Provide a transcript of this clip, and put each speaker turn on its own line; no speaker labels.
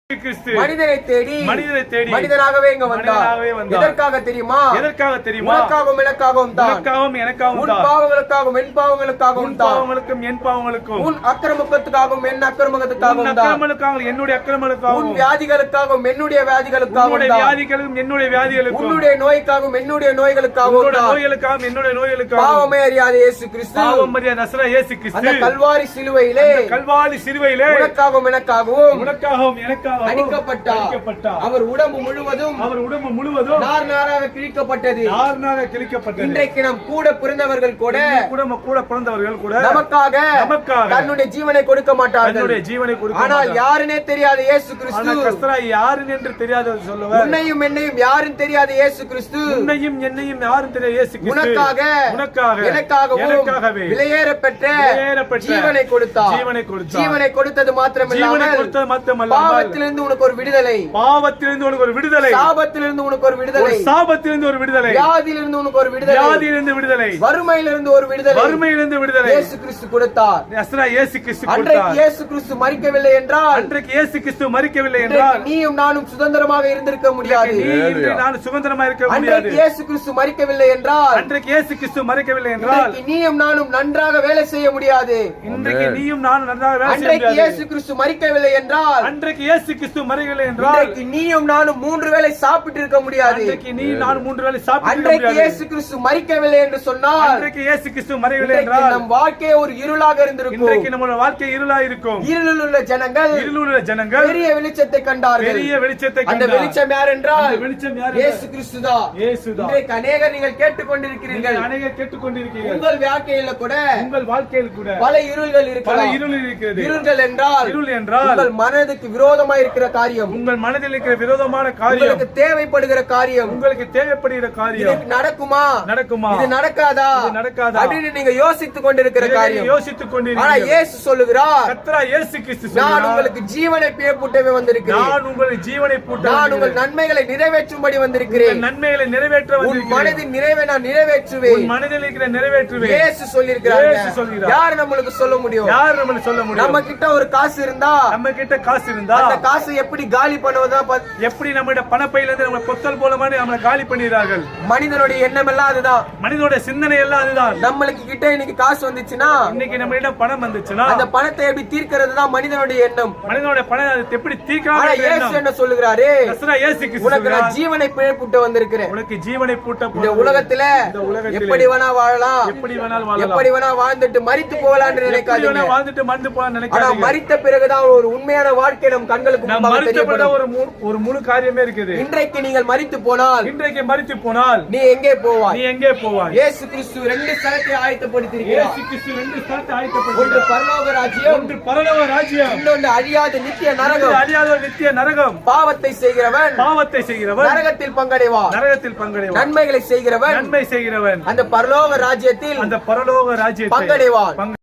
மனிதனை தேடி மனிதனாகவே இங்க வந்தார். எதற்காக தெரியுமா? உனக்காகவும் எனக்காகவும் தான். உன் பாவங்களுக்காகவும் என் பாவங்களுக்காகவும் தான்.
என் பாவங்களுக்கும்
உன் அக்கிரமத்துக்காகவும் என் அக்கிரமத்துக்காகவும் தான்.
என்னுடைய அக்கிரமங்களுக்காகவும்
உன் வியாதிகளுக்காகவும் என்னுடைய வியாதிகளுக்காகவும்
வியாதிகளும் என்னுடைய வியாதிகளுக்கும்
உன்னுடைய நோய்க்காகவும் என்னுடைய நோய்களுக்காகவும்
நோய்களுக்காகவும் என்னுடைய நோய்களுக்காகவும்
பாவமே அறியாத இயேசு கிறிஸ்து
பாவம் அறியாத நசரேய இயேசு கிறிஸ்து
அந்த கல்வாரி சிலுவையிலே உனக்காகவும் எனக்காகவும்
எனக்காகவும்
அடிக்கப்பட்டார். அவர் உடம்பு முழுவதும் நார் நாராக கிழிக்கப்பட்டது. இன்றைக்கு நம் கூட பிறந்தவர்கள் கூட நமக்காக தன்னுடைய ஜீவனை கொடுக்க மாட்டார்கள். ஆனால் யாருன்னே தெரியாத இயேசு கிறிஸ்து
யாருன்னு என்று தெரியாத சொல்லுவார்.
உன்னையும் என்னையும் யாரும் தெரியாத இயேசு கிறிஸ்து
என்னையும் யாரும் தெரியாத இயேசு கிறிஸ்து
உனக்காக எனக்காகவும் விலையேற பெற்ற ஜீவனை கொடுத்தார். ஜீவனை கொடுத்தது மாத்திரமல்லாமல் பாவத்திலிருந்து உனக்கு ஒரு விடுதலை, சாபத்திலிருந்து உனக்கு ஒரு விடுதலை, வியாதியிலிருந்து உனக்கு ஒரு விடுதலை, வறுமையிலிருந்து ஒரு விடுதலை இயேசு கிறிஸ்து கொடுத்தார். அன்றைக்கு இயேசு கிறிஸ்து மரிக்கவில்லை என்றால் நீயும் நானும் சுதந்திரமாக இருந்திருக்க முடியாது. அன்றைக்கு இயேசு கிறிஸ்து மரிக்கவில்லை என்றால் நீயும் நானும் நன்றாக வேலை செய்ய முடியாது. அன்றைக்கு இயேசு கிறிஸ்து மரிக்கவில்லை என்றால் நீயும் நானும் 3 வேளை சாப்பிட்டு இருக்க முடியாது. அன்றைக்கு இயேசு கிறிஸ்து மரிக்கவில்லை என்று சொன்னால் நம் வாழ்க்கை ஒரு இருளாக இருந்திருக்கும். இருளில் உள்ள ஜனங்கள் பெரிய வெளிச்சத்தை கண்டார்கள். அந்த வெளிச்சம் யார் என்றால் இயேசு கிறிஸ்து தான். இன்றைக்கு அநேகர் நீங்கள் கேட்டுக்கொண்டிருக்கிறீர்கள். உங்கள் வாழ்க்கையில் கூட பல இருள்கள் இருக்கலாம். இருள்கள் என்றால் உங்கள் மனதுக்கு விரோதமாக இருக்கிற காரியம்,
உங்கள் மனதில் இருக்கிற விரோதமான காரியம்,
உங்களுக்கு தேவைப்படுகிற காரியம், நடக்குமா இது நடக்காதா அப்படின்னு நீங்க யோசித்துக் கொண்டிருக்கிற காரியம். ஆனா இயேசு சொல்லுகிறார், நான் உங்களுக்கு ஜீவனை புட்டவே வந்திருக்கிறேன். நான் உங்கள் நன்மைகளை நிறைவேற்றும்படி வந்திருக்கிறேன். உன் மனதின் நிறைவை நான் நிறைவேற்றுவேன். இயேசு சொல்லியிருக்கிறார். யார் நம்மளுக்கு சொல்ல முடியும்? நம்ம கிட்ட ஒரு காசு இருந்தா அந்த காசை எப்படி காலி பண்ணுவதா,
எப்படி நம்முடைய பணப்பையில இருந்து நம்ம பொத்தல் போல மாதிரி நம்மளை காலி பண்ணிடுறார்கள்.
மனிதனுடைய எண்ணம் எல்லாம் அதுதான்.
மனிதனுடைய சிந்தனை எல்லாம் அதுதான்.
நம்மளுக்கு கிட்ட இன்னைக்கு காசு வந்துச்சுன்னா,
இன்னைக்கு நம்மளிடம் பணம் வந்துச்சுன்னா
அந்த பணத்தை எப்படி தீர்க்கிறது தான் மனிதனுடைய எண்ணம்.
மனிதனுடைய பணம் எப்படி தீர்க்கலாம்?
இயேசு என்ன சொல்லுகிறாரு? உனக்கு நான் ஜீவனை புட்ட வந்திருக்கிறேன்.
உனக்கு ஜீவனை பூட்ட
இந்த உலகத்துல எப்படி வேணா வாழலாம், எப்படி வேணா வாழ்ந்துட்டு மரித்து போகலாம் என்று நினைக்காதீங்க. ஆனா மரித்த பிறகுதான் ஒரு உண்மையான வாழ்க்கை நம் கண்களுக்கு முன்பாக தெரியப்படும்.
ஒரு முழு காரியமே இருக்குது.
இன்றைக்கு நீங்கள் மரித்து போனால் நீ எங்கே போவாய்? இயேசு கிறிஸ்து 2 ஸ்தலத்தை ஆயத்தப்படுத்தியிருக்கிறார். ஒன்று பரலோக ராஜ்யம், இன்னொன்று அழியாத நித்திய நரகம். பாவத்தை செய்கிறவன் நரகத்தில் பங்கடைவான். நன்மைகளை செய்கிறவன் அந்த பரலோக ராஜ்யத்தில் பங்கடைவான்.